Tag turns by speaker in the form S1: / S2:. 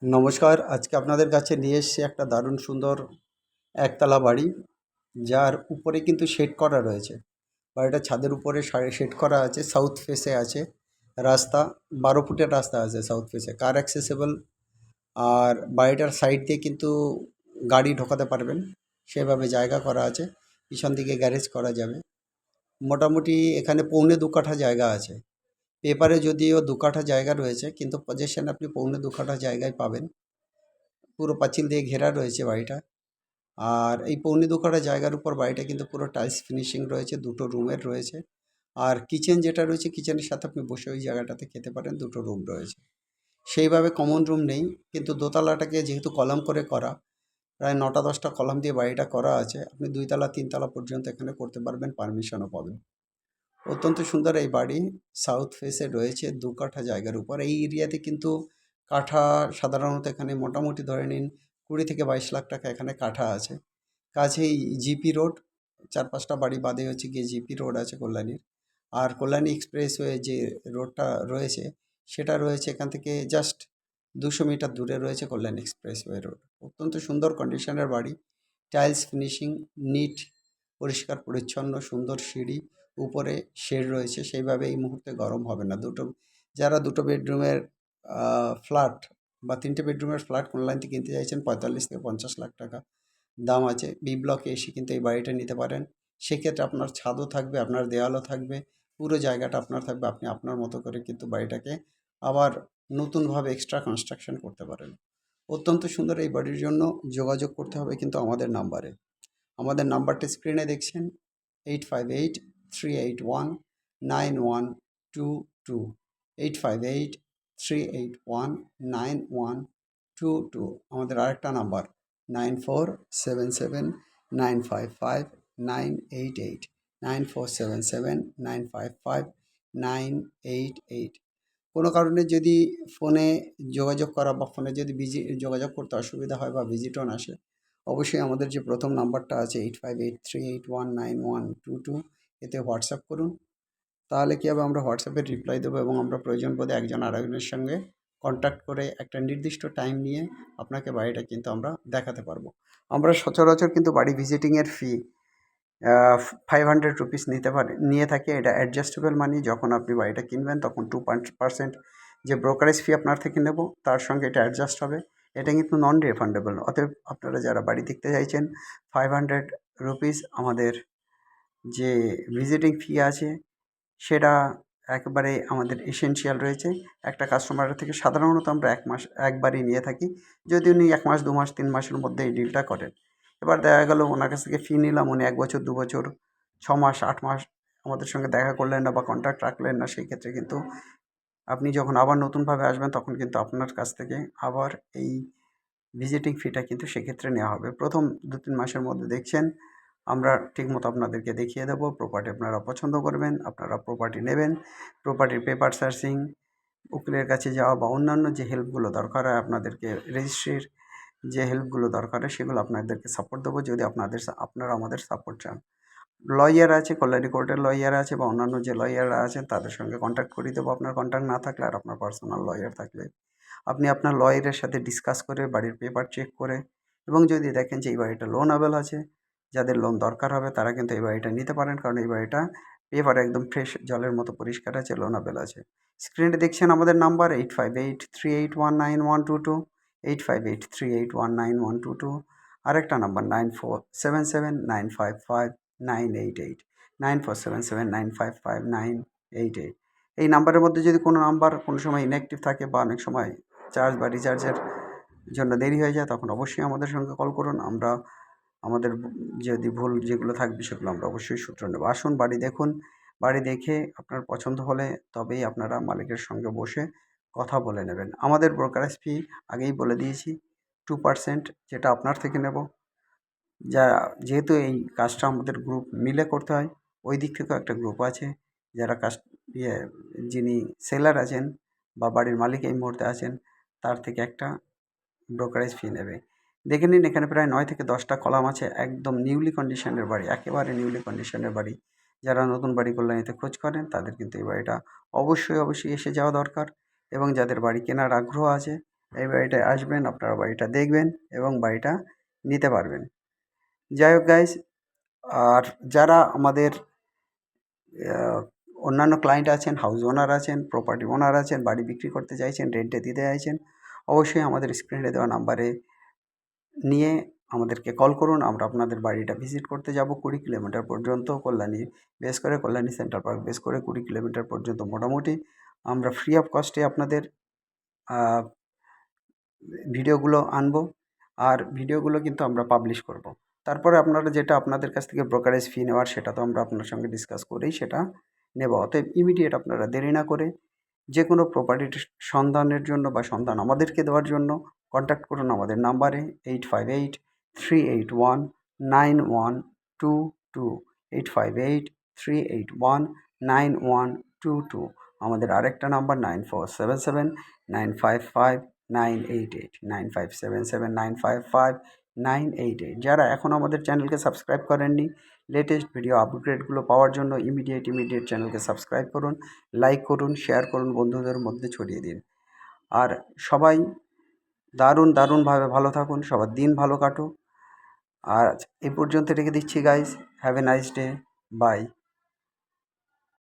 S1: নমস্কার। আজকে আপনাদের কাছে নিয়ে এসেছি একটা দারুণ সুন্দর একতলা বাড়ি, যার উপরে কিন্তু শেড করা রয়েছে। বাড়িটা ছাদের উপরে শেড করা আছে, সাউথ ফেসে আছে। রাস্তা 12 ফুটের রাস্তা আছে সাউথ ফেসে, কার অ্যাক্সেসেবল। আর বাড়িটার সাইড দিয়ে কিন্তু গাড়ি ঢোকাতে পারবেন, সেভাবে জায়গা করা আছে। পিছন দিকে গ্যারেজ করা যাবে। মোটামুটি এখানে 1.25 কাঠা জায়গা আছে। পেপারে যদিও 2 কাঠা জায়গা রয়েছে, কিন্তু পজেশন আপনি 1.25 কাঠা জায়গায় পাবেন। পুরো পাঁচিল দিয়ে ঘেরা রয়েছে বাড়িটা। আর এই 1.25 কাঠা জায়গার উপর বাড়িটা কিন্তু পুরো টাইলস ফিনিশিং রয়েছে, 2টো রুমের রয়েছে। আর কিচেন যেটা রয়েছে, কিচেনের সাথে আপনি বসে ওই জায়গাটাতে খেতে পারেন। 2টো রুম রয়েছে, সেইভাবে কমন রুম নেই। কিন্তু দোতলাটাকে যেহেতু কলাম করে করা, প্রায় 9টা 10টা কলাম দিয়ে বাড়িটা করা আছে। আপনি 2তলা 3তলা পর্যন্ত এখানে করতে পারবেন, পারমিশনও পাবেন। অত্যন্ত সুন্দর এই বাড়ি। সাউথ ফেসে রয়েছে 2 কাঠা জায়গার উপর। এই এরিয়াতে কিন্তু কাঠা সাধারণত এখানে মোটামুটি ধরে নিন 20 থেকে 22 লাখ টাকা এখানে কাঠা আছে। কাছেই জিপি রোড, 4-5টা বাড়ি বাদে হচ্ছে গিয়ে জিপি রোড আছে কল্যাণীর। আর কল্যাণী এক্সপ্রেসওয়ে যে রোডটা রয়েছে, সেটা রয়েছে এখান থেকে জাস্ট 200 মিটার দূরে রয়েছে কল্যাণী এক্সপ্রেসওয়ে রোড। অত্যন্ত সুন্দর কন্ডিশনের বাড়ি, টাইলস ফিনিশিং, নিট, পরিষ্কার পরিচ্ছন্ন, সুন্দর সিঁড়ি, উপরে শেড রয়েছে। সেইভাবে এই মুহূর্তে গরম হবে না। যারা 2টো বেডরুমের ফ্ল্যাট বা 3টে বেডরুমের ফ্ল্যাট কল্যাণীতে কিনতে চাইছেন, 45 থেকে 50 লাখ টাকা দাম আছে। বি ব্লকে এসে কিন্তু এই বাড়িটা নিতে পারেন। সেক্ষেত্রে আপনার ছাদও থাকবে, আপনার দেওয়ালও থাকবে, পুরো জায়গাটা আপনার থাকবে। আপনি আপনার মতো করে কিন্তু বাড়িটাকে আবার নতুনভাবে এক্সট্রা কনস্ট্রাকশন করতে পারেন। অত্যন্ত সুন্দর এই বাড়ির জন্য যোগাযোগ করতে হবে কিন্তু আমাদের নাম্বারে। আমাদের নাম্বারটি স্ক্রিনে দেখছেন, 8583819122, 8583819122। আমাদের আরেকটা নাম্বার 9477955988, 9477955988। কোনো কারণে যদি ফোনে যোগাযোগ করা বা ফোনে যদি যোগাযোগ করতে অসুবিধা হয় বা ভিজিটও না আসে, অবশ্যই আমাদের যে প্রথম নাম্বারটা আছে 8583819122, এতে হোয়াটসঅ্যাপ করুন। তাহলে কী হবে, আমরা হোয়াটসঅ্যাপে রিপ্লাই দেবো এবং আমরা প্রয়োজন বোধে একজন আরেকজনের সঙ্গে কন্ট্যাক্ট করে একটা নির্দিষ্ট টাইম নিয়ে আপনাকে বাড়িটা কিন্তু আমরা দেখাতে পারবো। আমরা সচরাচর কিন্তু বাড়ি ভিজিটিংয়ের ফি 500 রুপিস নিয়ে থাকি। এটা অ্যাডজাস্টেবল মানি। যখন আপনি বাড়িটা কিনবেন তখন 2% যে ব্রোকারেজ ফি আপনার থেকে নেব, তার সঙ্গে এটা অ্যাডজাস্ট হবে। এটা কিন্তু নন রিফান্ডেবল। অতএব আপনারা যারা বাড়ি দেখতে চাইছেন, 500 রুপিস আমাদের যে ভিজিটিং ফি আছে, সেটা একেবারে আমাদের এসেনশিয়াল রয়েছে। একটা কাস্টমারের থেকে সাধারণত আমরা একবারই নিয়ে থাকি, যদি উনি 1 মাস 2 মাস 3 মাসের মধ্যে এই ডিলটা করেন। এবার দেখা গেল ওনার কাছ থেকে ফি নিলাম, উনি 1 বছর 2 বছর 6 মাস 8 মাস আমাদের সঙ্গে দেখা করলেন না বা কন্ট্যাক্ট রাখলেন না। সেই ক্ষেত্রে কিন্তু আপনি যখন আবার নতুনভাবে আসবেন, তখন কিন্তু আপনার কাছ থেকে আবার এই ভিজিটিং ফিটা কিন্তু সেক্ষেত্রে নেওয়া হবে। প্রথম 2-3 মাসের মধ্যে দেখছেন, আমরা ঠিকমতো আপনাদেরকে দেখিয়ে দেবো। প্রপার্টি আপনারা পছন্দ করবেন, আপনারা প্রপার্টি নেবেন। প্রপার্টির পেপার সার্চিং, উকিলের কাছে যাওয়া বা অন্যান্য যে হেল্পগুলো দরকার হয়, আপনাদেরকে রেজিস্ট্রির যে হেল্পগুলো দরকার হয়, সেগুলো আপনাদেরকে সাপোর্ট দেবো, যদি আপনারা আমাদের সাপোর্ট চান। লয়ার আছে, কল্যাণী কোর্টের লয়ার আছে বা অন্যান্য যে লয়াররা আছেন, তাদের সঙ্গে কন্ট্যাক্ট করিয়ে দেবো। আপনার কন্ট্যাক্ট না থাকলে আর আপনার পার্সোনাল লয়ার থাকলে আপনি আপনার লয়ারের সাথে ডিসকাস করে, বাড়ির পেপার চেক করে, এবং যদি দেখেন যে এই বাড়িটা লোনেবল আছে, যাদের লোন দরকার হবে তারা কিন্তু এই বাড়িটা নিতে পারেন। কারণ এই বাড়িটা পেপার একদম ফ্রেশ জলের মতো পরিষ্কার আছে, লোনেবল আছে। স্ক্রিনে দেখছেন আমাদের নাম্বার 8583819122, 8583819122। আরেকটা নাম্বার 9477955988, 9477955988। এই নাম্বারের মধ্যে যদি কোনো নাম্বার কোনো সময় ইনঅ্যাক্টিভ থাকে বা অনেক সময় চার্জ বা রিচার্জের জন্য দেরি হয়ে যায়, তখন অবশ্যই আমাদের সঙ্গে কল করুন। আমরা আমাদের যদি ভুল যেগুলো থাকবে সেগুলো আমরা অবশ্যই শুধরে নেব। আসুন বাড়ি দেখুন। বাড়ি দেখে আপনার পছন্দ হলে তবেই আপনারা মালিকের সঙ্গে বসে কথা বলে নেবেন। আমাদের ব্রোকারেজ ফি আগেই বলে দিয়েছি, 2% যেটা আপনার থেকে নেব। যেহেতু এই কাজটা আমাদের গ্রুপ মিলে করতে হয়, ওই দিক থেকেও একটা গ্রুপ আছে যারা যিনি সেলার আছেন বা বাড়ির মালিক এই মুহূর্তে আছেন, তার থেকে একটা ব্রোকারেজ ফি নেবে। দেখে নিন, এখানে প্রায় 9 থেকে 10টা কলাম আছে। একদম নিউলি কন্ডিশনের বাড়ি, একেবারে নিউলি কন্ডিশনের বাড়ি। যারা নতুন বাড়ি কল্যাণীতে খোঁজ করেন, তাদের কিন্তু এই বাড়িটা অবশ্যই এসে যাওয়া দরকার। এবং যাদের বাড়ি কেনার আগ্রহ আছে, এই বাড়িটায় আসবেন, আপনারা বাড়িটা দেখবেন এবং বাড়িটা নিতে পারবেন। যাই হোক গাইস, আর যারা আমাদের আহ, অন্যান্য ক্লায়েন্ট আছেন, হাউস ওনার আছেন, প্রপার্টি ওনার আছেন, বাড়ি বিক্রি করতে চাইছেন, রেন্টে দিতে চাইছেন, অবশ্যই আমাদের স্ক্রিনে দেওয়া নাম্বারে নিয়ে আমাদেরকে কল করুন। আমরা আপনাদের বাড়িটা ভিজিট করতে যাব। 20 কিলোমিটার পর্যন্ত কল্যাণী বেস করে, কল্যাণী সেন্ট্রাল পার্ক বেস করে 20 কিলোমিটার পর্যন্ত মোটামুটি আমরা ফ্রি অফ কস্টে আপনাদের ভিডিওগুলো আনবো। আর ভিডিওগুলো কিন্তু আমরা পাবলিশ করব। তারপরে আপনারা যেটা আপনাদের কাছ থেকে ব্রোকারেজ ফি নেওয়ার, সেটা তো আমরা আপনার সঙ্গে ডিসকাস করেই সেটা নেব। অতএব ইমিডিয়েট আপনারা দেরি না করে যে কোনো প্রপার্টির সন্ধানের জন্য বা সন্ধান আমাদেরকে দেওয়ার জন্য কন্ট্যাক্ট করুন আমাদের নাম্বারে 858-381-9122, 858-381-9122। আমাদের আরেকটা নাম্বার 94777955-988, 9577955988। যারা এখন আমাদের চ্যানেলকে সাবস্ক্রাইব করেননি, লেটেস্ট ভিডিও আপগ্রেডগুলো পাওয়ার জন্য ইমিডিয়েট চ্যানেলকে সাবস্ক্রাইব করুন, লাইক করুন, শেয়ার করুন, বন্ধুদের মধ্যে ছড়িয়ে দিন। আর সবাই দারুণভাবে ভালো থাকুন, সবার দিন ভালো কাটুক। আর এই পর্যন্ত রেখে দিচ্ছি guys. Have a nice day. By.